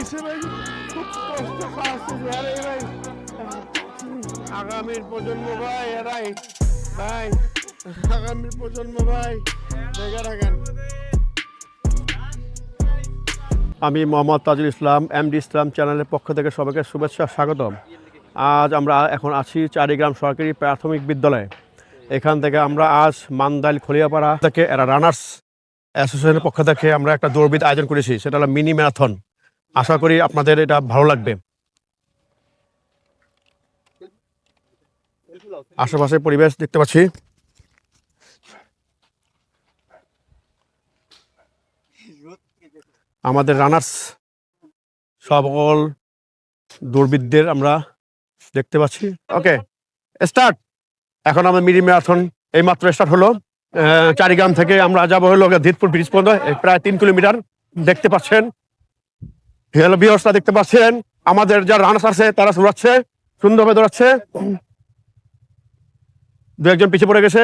আইসে ভাই, খুব কষ্ট পাচ্ছি আরে ভাই, আগামীর প্রজন্ম ভাই এরাই ভাই, আগামীর প্রজন্ম ভাই দেখে রাখেন। আমি মোহাম্মদ তাজুল ইসলাম, এমডি ইসলাম চ্যানেলের পক্ষ থেকে সবাইকে শুভেচ্ছা স্বাগতম। আজ আমরা এখন আছি চারিগ্রাম সরকারি প্রাথমিক বিদ্যালয়ে। এখান থেকে আমরা আজ মান্দাইল খলিয়াপাড়া থেকে এরা রানার্স অ্যাসোসিয়েশনের পক্ষ থেকে আমরা একটা দৌড়বিদ আয়োজন করেছি, সেটা হলো মিনি ম্যারাথন। আশা করি আপনাদের এটা ভালো লাগবে। আশেপাশে পরিবেশ দেখতে পাচ্ছি। আমাদের রানার্স সকল দৌড়বিদদের আমরা দেখতে পাচ্ছি। ওকে, স্টার্ট। এখন আমাদের মিনি ম্যারাথন এইমাত্র স্টার্ট হলো। চারিগ্রাম থেকে আমরা যাবো হলো ধিতপুর ব্রিজ পর্যন্ত, প্রায় 3 কিলোমিটার। দেখতে পাচ্ছেন হেলো ভিউয়ার্সরা, দেখতে পাচ্ছেন আমাদের যারা রানার্স আছে তারা দৌড়াচ্ছে, সুন্দরভাবে দৌড়াচ্ছে। 2-1 পিছিয়ে পড়ে গেছে।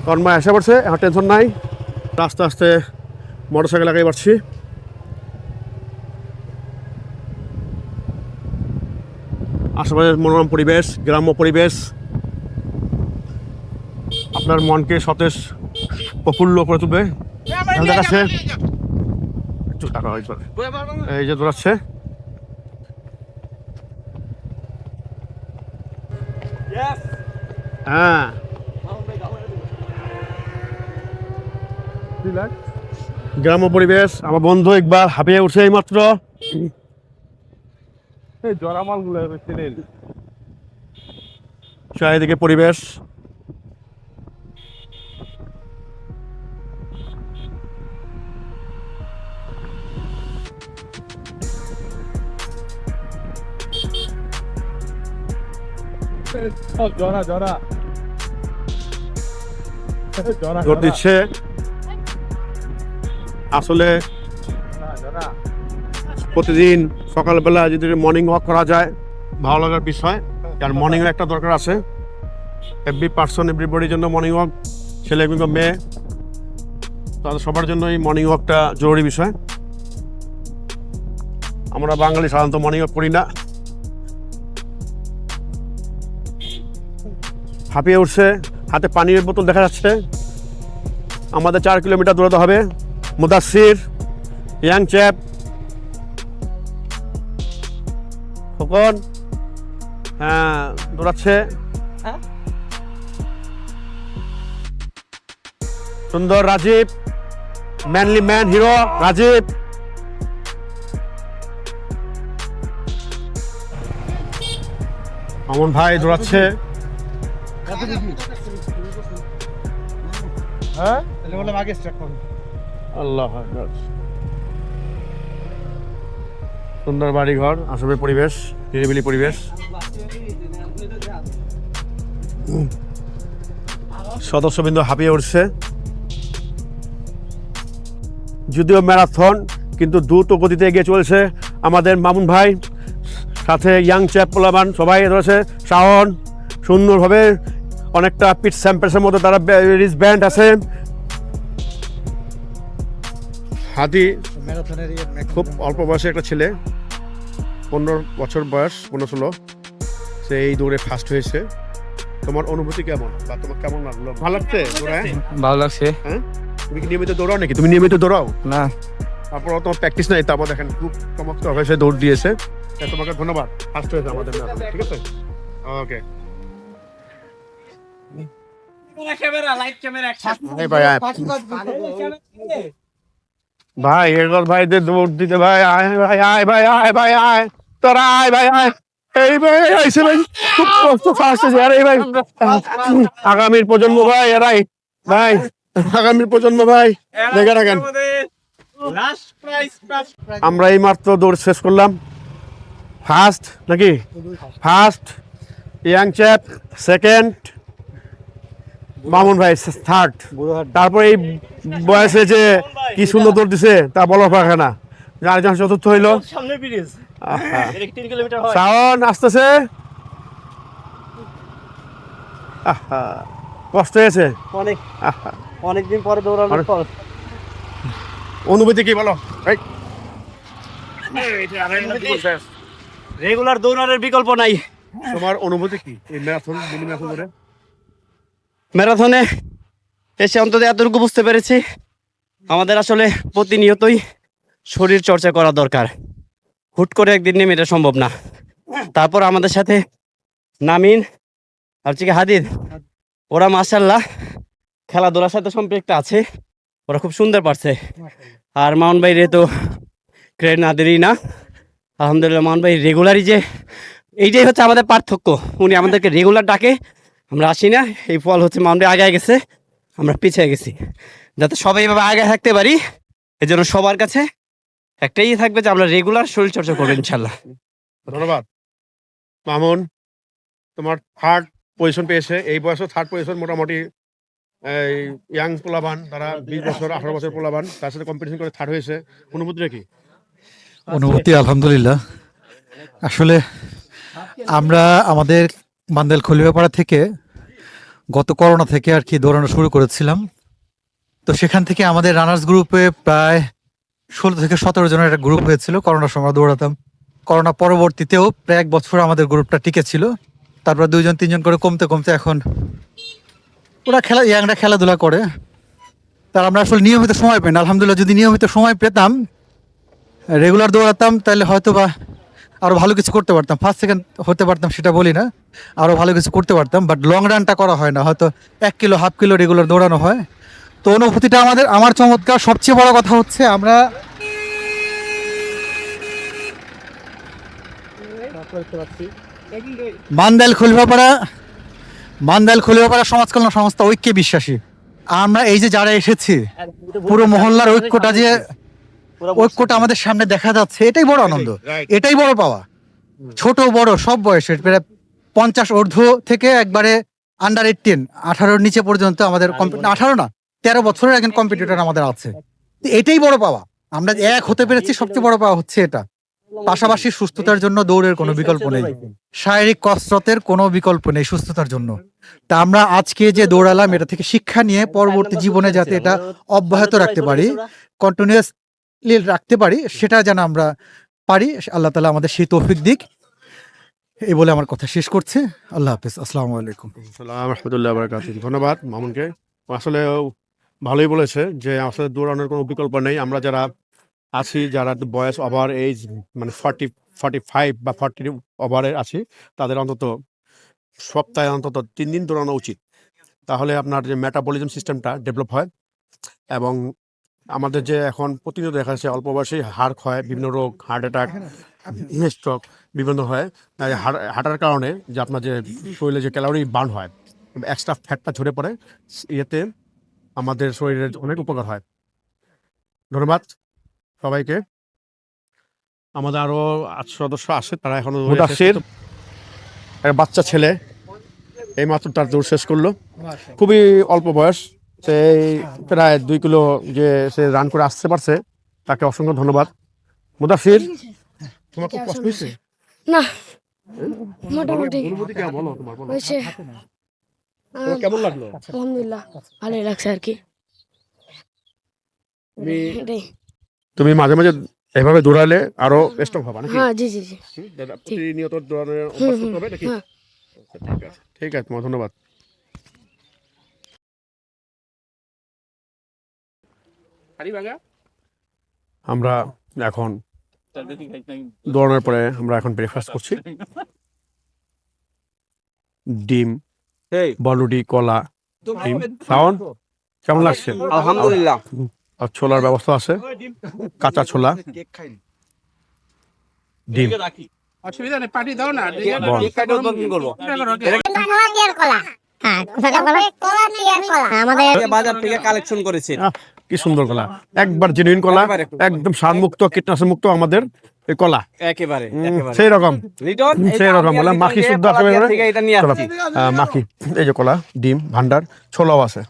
তন্ময় এসে পড়ছে, এখন টেনশন নাই। আস্তে আস্তে মোটরসাইকেল লাগাই পারছি। আশেপাশের মনোরম পরিবেশ, গ্রাম্য পরিবেশ আপনার মনকে সতেজ প্রফুল্ল করে তুলবে। দেখাচ্ছে একটু টাকা হয়েছে, এই যে দৌড়াচ্ছে। হ্যাঁ, গ্রাম্য পরিবেশ। আমার বন্ধু একবার হাঁপিয়ে উঠছে এই মাত্র। চারিদিকে পরিবেশ, দৌড় দিচ্ছে। আসলে প্রতিদিন সকালবেলা যদি মর্নিং ওয়াক করা যায়, ভালো লাগার বিষয়। আর মর্নিং একটা দরকার আছে, এভরি পার্সন এভরিবডির জন্য মর্নিং ওয়াক, ছেলে কিংবা মেয়ে, তাদের সবার জন্য এই মর্নিং ওয়াকটা জরুরি বিষয়। আমরা বাঙালি সাধারণত মর্নিং ওয়াক করি না। হাঁপিয়ে উঠছে, হাতে পানির বোতল দেখা যাচ্ছে। আমাদের 4 কিলোমিটার দৌড়াতে হবে। মুদাসির, ইয়াং চ্যাপ, খোকন, হ্যাঁ দৌড়াচ্ছে। সুন্দর, Rajiv, manly man, hero Rajiv. Mamun ভাই দৌড়াচ্ছে। আল্লাহ, সুন্দর বাড়ি ঘর, আসবে পরিবেশ, নিরিবিলি পরিবেশ। সদস্যবৃন্দ হাঁপিয়ে উঠছে। যদিও ম্যারাথন, কিন্তু দ্রুত গতিতে এগিয়ে চলছে আমাদের মামুন ভাই, সাথে ইয়াং চ্যাপ পোলাবান সবাই রয়েছে। শাওন সুন্দরভাবে, অনেকটা পিট স্যাম্পেসের মধ্যে তারা রিস ব্যান্ড আছে। হাদি খুব অল্প বয়সে একটা ছেলে, 15 বছর বয়স, 15-16, সে এই দৌড়ে ফার্স্ট হয়েছে। তোমার অনুভূতি কেমন, বা তোমার কেমন লাগলো? ভালো লাগছে? ভালো লাগছে। হ্যাঁ, তুমি কি নিয়মিত দৌড়াও নাকি? তুমি নিয়মিত দৌড়াও না, তারপর তোমার প্র্যাকটিস নাই, তারপর দেখেন খুব চমৎকার অভ্যাসে দৌড় দিয়েছে। তোমাকে ধন্যবাদ, ফার্স্ট হয়েছে আমাদের ম্যারাথনে, ঠিক আছে? ওকে ভাই, এরকম ভাইদের দৌড় দিতে ভাই, আয় ভাই, আয় ভাই, আয় ভাই, আয় তোরা, আয় ভাই, আয়। এই ভাই আইসে ভাই, খুব কষ্ট ফার্স্ট হয়েছে আরে ভাই, আগামীর প্রজন্ম ভাই এরাই ভাই, আগামীর প্রজন্ম ভাই দেখে রাখেন। আমরা এই মাত্র দৌড় শেষ করলাম। ফার্স্ট নাকি? First young chap, second Mamun ভাই, থার্ড। তারপর এই বয়সে যে কি সুন্দর দৌড় দিছে তা বলার পারে না। আরেকজন চতুর্থ হইলো। শাওন আসতেছে। কষ্ট হয়েছে অনেক অনেকদিন পরে দৌড়ানোর পর অনুভূতি কি বলো? রেগুলার দৌড়ানোর বিকল্প নাই। তোমার অনুভূতি কি এই ম্যারাথন মিনি ম্যারাথন করে? ম্যারাথনে এসে অন্তত এতটুকু বুঝতে পেরেছি আমাদের আসলে প্রতিনিয়তই শরীর চর্চা করা দরকার। হুট করে একদিন নেমে এটা সম্ভব না। তারপর আমাদের সাথে নামিন আর হচ্ছে কি হাদিদ, ওরা মাশাআল্লাহ খেলাধুলার সাথে সম্পৃক্ত আছে, ওরা খুব সুন্দর পারছে। আর মাউন ভাই রে তো ক্রেডিট না দিলেই না। আলহামদুলিল্লাহ মাউন ভাই রেগুলারই যে এইটাই হচ্ছে আমাদের পার্থক্য, উনি আমাদেরকে রেগুলার ডাকে, আমরা আসি না। এই ফল হচ্ছে মাউন ভাই আগায় গেছে, আমরা পিছিয়ে গেছি। যাতে সবাই এভাবে আগে থাকতে পারি এই জন্য সবার কাছে একটাই থাকবে যে আমরা রেগুলার শরীর চর্চা করবো ইনশাল্লাহ। ধন্যবাদ। মামুন, তোমার থার্ড পজিশন পেয়েছে, এই বয়সে থার্ড পজিশন। মোটামুটি এই ইয়াং পোলাবান, তারা 20 বছর 18 বছর পোলাবান, তার সাথে কম্পিটিশন করে থার্ড হয়েছে। অনুভূতিটা কি? অনুভূতি আলহামদুলিল্লাহ। আসলে আমরা আমাদের বান্দেল খলিফাপাড়া থেকে গত করোনা থেকে আর কি দৌড়ানো শুরু করেছিলাম। তো সেখান থেকে আমাদের রানার্স গ্রুপে প্রায় 16 থেকে 17 জনের একটা গ্রুপ হয়েছিল। করোনার সময় দৌড়াতাম। করোনা পরবর্তীতেও প্রায় 1 বছর আমাদের গ্রুপটা টিকে ছিল। তারপর 2 জন 3 জন করে কমতে কমতে এখন ওরা ইয়াংরা খেলাধুলা করে। তার আমরা আসলে নিয়মিত সময় পাই না। আলহামদুলিল্লাহ, যদি নিয়মিত সময় পেতাম, রেগুলার দৌড়াতাম, তাহলে হয়তো বা আরও ভালো কিছু করতে পারতাম। ফার্স্ট সেকেন্ড হতে পারতাম সেটা বলি না, আরও ভালো কিছু করতে পারতাম। বাট লং রানটা করা হয় না, হয়তো 1 কিলো হাফ কিলো রেগুলার দৌড়ানো হয়। তো অনুভূতিটা আমার চমৎকার। সবচেয়ে বড় কথা হচ্ছে আমরা মান্দাইল খলিফাপাড়া সমাজ কল্যাণ সংস্থা ঐক্যে বিশ্বাসী। আমরা এই যে যারা এসেছি, পুরো মহল্লার ঐক্যটা আমাদের সামনে দেখা যাচ্ছে, এটাই বড় আনন্দ, এটাই বড় পাওয়া। ছোট বড় সব বয়সের, প্রায় 50 ঊর্ধ্ব থেকে একবারে আন্ডার 18, 18-র নিচে পর্যন্ত আমাদের 18 না 13 বছরের একজন কম্পিটিটর আমাদের আছে। এটাই বড় পাওয়া। আমরা এক হতে পেরেছি, সবচেয়ে বড় পাওয়া হচ্ছে এটা। পাশাপাশি সুস্থতার জন্য দৌড়ের কোনো বিকল্প নেই, শারীরিক কসরতের কোনো বিকল্প নেই সুস্থতার জন্য। তা আমরা আজকে যে দৌড়ালাম, এটা থেকে শিক্ষা নিয়ে পরবর্তী জীবনে যাতে এটা অব্যাহত রাখতে পারি, কন্টিনিউয়াসলি রাখতে পারি, সেটা যেন আমরা পারি। আল্লাহ তাআলা আমাদের সেই তৌফিক দিক। এই বলে আমার কথা শেষ করছি। আল্লাহ হাফেজ। আসসালামু আলাইকুম। আসসালাম রাহমাতুল্লাহি ওয়া বারাকাতুহু। ধন্যবাদ মামুনকে। আসলে ভালোই বলেছে যে আসলে দৌড়ানোর কোনো বিকল্প নেই। আমরা যারা আছি, যারা বয়স ওভার এজ, মানে 45 বা 40 ওভারে আছি, তাদের অন্তত সপ্তাহে অন্তত 3 দিন দৌড়ানো উচিত। তাহলে আপনার যে মেটাবলিজম সিস্টেমটা ডেভেলপ হয়, এবং আমাদের যে এখন প্রতিনিয়ত দেখা যাচ্ছে অল্প বয়সেই হাড় ক্ষয়, বিভিন্ন রোগ, হার্ট অ্যাটাক, স্ট্রোক বিভিন্ন হয়। তাই হাঁটার কারণে যে আপনার যে শরীরে যে ক্যালোরি বার্ন হয়, এক্সট্রা ফ্যাটটা ঝরে পড়ে, এতে আমাদের শরীরের অনেক উপকার হয়। ধন্যবাদ সবাইকে। আমাদের আরো 8 সদস্য আছে, তারা এখনো মুদাসসির, একটা বাচ্চা ছেলে, এই মাত্র তার দৌড় শেষ করলো। খুবই অল্প বয়স, সেই প্রায় 2 কিলো যে সে রান করে আসতে পারছে, তাকে অসংখ্য ধন্যবাদ। মুদাসসির, তোমার খুব কষ্ট হয়েছে? না, মোটামুটি অনুভূতি কেমন বলো তোমার, বলো। হয়েছে। তোমার কেমন লাগলো? আলহামদুলিল্লাহ, ভালোই লাগছে আর কি। এটাই। তুমি মাঝে মাঝে এভাবে দৌড়ালে আরো স্ট্রং হবে নাকি? হ্যাঁ, জি জি জি। প্রতিনিয়ত দৌড়ানোর অভ্যাস করতে হবে নাকি? হ্যাঁ। ঠিক আছে, ঠিক আছে, তোমার ধন্যবাদ। আমরা এখন দৌড়ানোর পরে আমরা এখন ব্রেকফাস্ট করছি। ডিম, বলুডি, কলা, ডিম। শাওন, কেমন লাগছে? আলহামদুলিল্লাহ। আর ছোলার ব্যবস্থা আছে, কাঁচা ছোলা, ডিম, অসুবিধা নেই, পার্টি দাও না। বল। আমাদের বাজার থেকে কালেকশন করেছি। কি সুন্দর কলা, একবার জেনুইন কলা, একদম সার মুক্ত, কীটনাশক মুক্ত আমাদের এই কলা। একেবারে সেই রকম বলে মাখি শুদ্ধ থেকে এটা নিয়ে আসছি। মাখি। এই যে কলা, ডিম, ভান্ডার, ছোলাও আছে।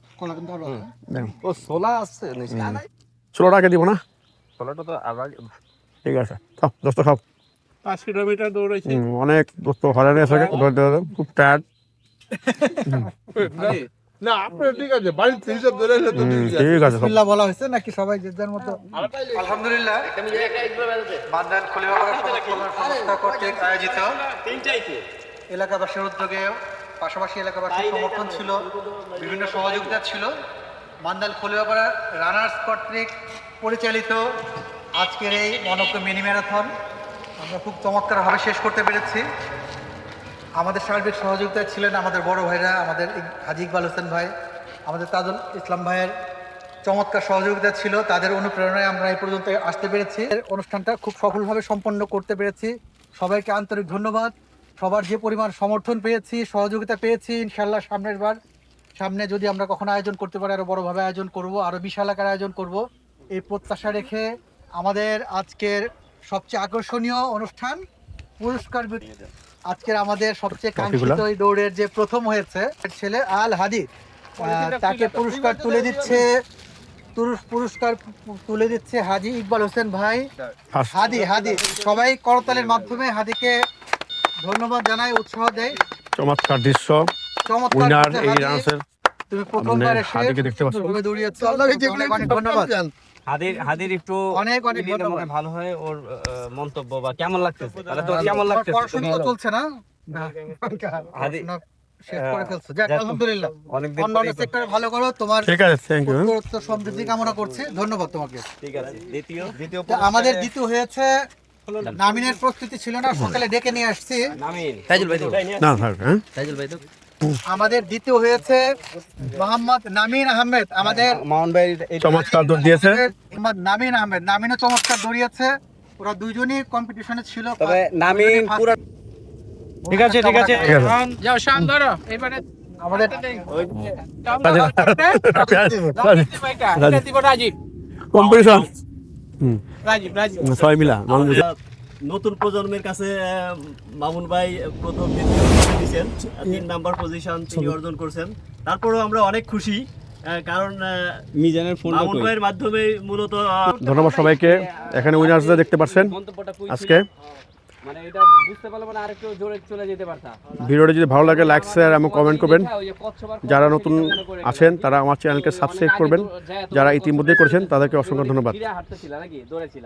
ও ছোলা আছে, ছোলাটা আগে দিব না? ছোলাটা তো আবার ঠিক আছে, খাও দোস্ত, খাও। 5 কিলোমিটার দৌড়াইছি। অনেক দোস্ত হয়রানি আছে, খুব টায়ার্ড। না আপনার ঠিক আছে বাড়িতে হিসাব ধরে এসে তো ঠিক আছে। ঠিক আছে সব। বিসমিল্লাহ বলা হয়েছে নাকি সবাই যে যার মতো আলহামদুলিল্লাহ বান্দান খলিফাপাড়া সমাজ কল্যাণ সংস্থা কর্তৃক আয়োজিত এলাকাবাসীর উদ্যোগে পাশাপাশি এলাকাবাসীর সমর্থন ছিল, বিভিন্ন সহযোগিতা ছিল। মান্দাল খলিফাপাড়া রানার্স কর্তৃক পরিচালিত আজকের এই মনজ্ঞ মিনি ম্যারাথন আমরা খুব চমৎকারভাবে শেষ করতে পেরেছি। আমাদের সার্বিক সহযোগিতায় ছিলেন আমাদের বড় ভাইরা, আমাদের হাজী ইকবাল হোসেন ভাই, আমাদের তাজুল ইসলাম ভাইয়ের চমৎকার সহযোগিতা ছিল। তাদের অনুপ্রেরণায় আমরা এই পর্যন্ত আসতে পেরেছি। অনুষ্ঠানটা খুব সফলভাবে সম্পন্ন করতে পেরেছি। সবাইকে আন্তরিক ধন্যবাদ। সবার যে পরিমাণ সমর্থন পেয়েছি, সহযোগিতা পেয়েছি, ইনশাল্লাহ সামনে যদি আমরা কখনো আয়োজন করতে পারি আরও বড়োভাবে আয়োজন করব, আরও বিশাল আকারে আয়োজন করব, এই প্রত্যাশা রেখে আমাদের আজকের সবচেয়ে আকর্ষণীয় অনুষ্ঠান পুরস্কার আজকের আমাদের সবচেয়ে কাঙ্ক্ষিত এই দৌড়ের যে প্রথম হয়েছে ছেলে আল হাদি, তাকে পুরস্কার তুলে দিচ্ছে হাজী ইকবাল হোসেন ভাই। হাদি সবাই করতালের মাধ্যমে হাদিকে ধন্যবাদ জানায়, উৎসাহ দেয়। চমৎকার দৃশ্য, চমৎকার উইনার হচ্ছে এই হাদি। রানার্সের। তুমি প্রথমবার এসে হাদিকে দেখতে পাচ্ছ। সুন্দরভাবে দৌড়িয়েছো। অনেক অনেক ধন্যবাদ। হাদির একটু অনেক অনেক নিলে মনে হয় ভালো হয় ওর মন্তব্য বা কেমন লাগতেছে, তাহলে তো কেমন লাগতেছে পড়াশোনা তো চলছে না? হাদি- না, শেষ করে ফেলছো। যাক, আলহামদুলিল্লাহ। অনেকদিন অন্যান্য পরেই- সেক্টরে ভালো করো। তোমার ঠিক আছে, থ্যাংক ইউ। উত্তরোত্তর সমৃদ্ধি কামনা করছি। ধন্যবাদ তোমাকে। ঠিক আছে। দ্বিতীয় তো আমাদের দ্বিতীয় হয়েছে নামিনের প্রস্তুতি ছিল না, সকালে ডেকে নিয়ে আসছি। নামিন তাইজুল ভাই না স্যার, হ্যাঁ তাইজুল ভাই তো আমাদের দ্বিতীয় হয়েছে মোহাম্মদ নামিন আহমেদ। আমাদের মামুন ভাই চমৎকার দৌড় দিয়েছে। মোহাম্মদ নামিন আহমেদ, নামিনও চমৎকার দৌড়িয়েছে। ওরা দুইজনই কম্পিটিশনে ছিল। তবে নামিন পুরো ঠিক আছে ঠিক আছে। ঠিক আছে। যাও শাম ধরো এবারে আমাদের রাজীব কম্পিটিশন রাজীব সবাই মিলা মানুষ। নতুন প্রজন্মের কাছে মামুন ভাই প্রথম দ্বিতীয় দিয়েছেন, 3 নাম্বার পজিশন তিনি অর্জন করছেন। তারপরেও আমরা অনেক খুশি, কারণ মিজানের ফোন মামুন ভাইয়ের মাধ্যমে মূলত ধন্যবাদ সবাইকে। এখানে উইনার্সদের দেখতে পাচ্ছেন আজকে। মানে এটা বুঝতে পারলে মানে আরেকটু জোরে চলে যেতে পারতা। ভিডিওটি যদি ভালো লাগে লাইক শেয়ার এবং কমেন্ট করবেন। যারা নতুন আছেন তারা আমার চ্যানেলকে সাবস্ক্রাইব করবেন। যারা ইতিমধ্যে করেছেন তাদেরকে অসংখ্য ধন্যবাদ। হাঁটতেছিল নাকি দৌড়েছিল।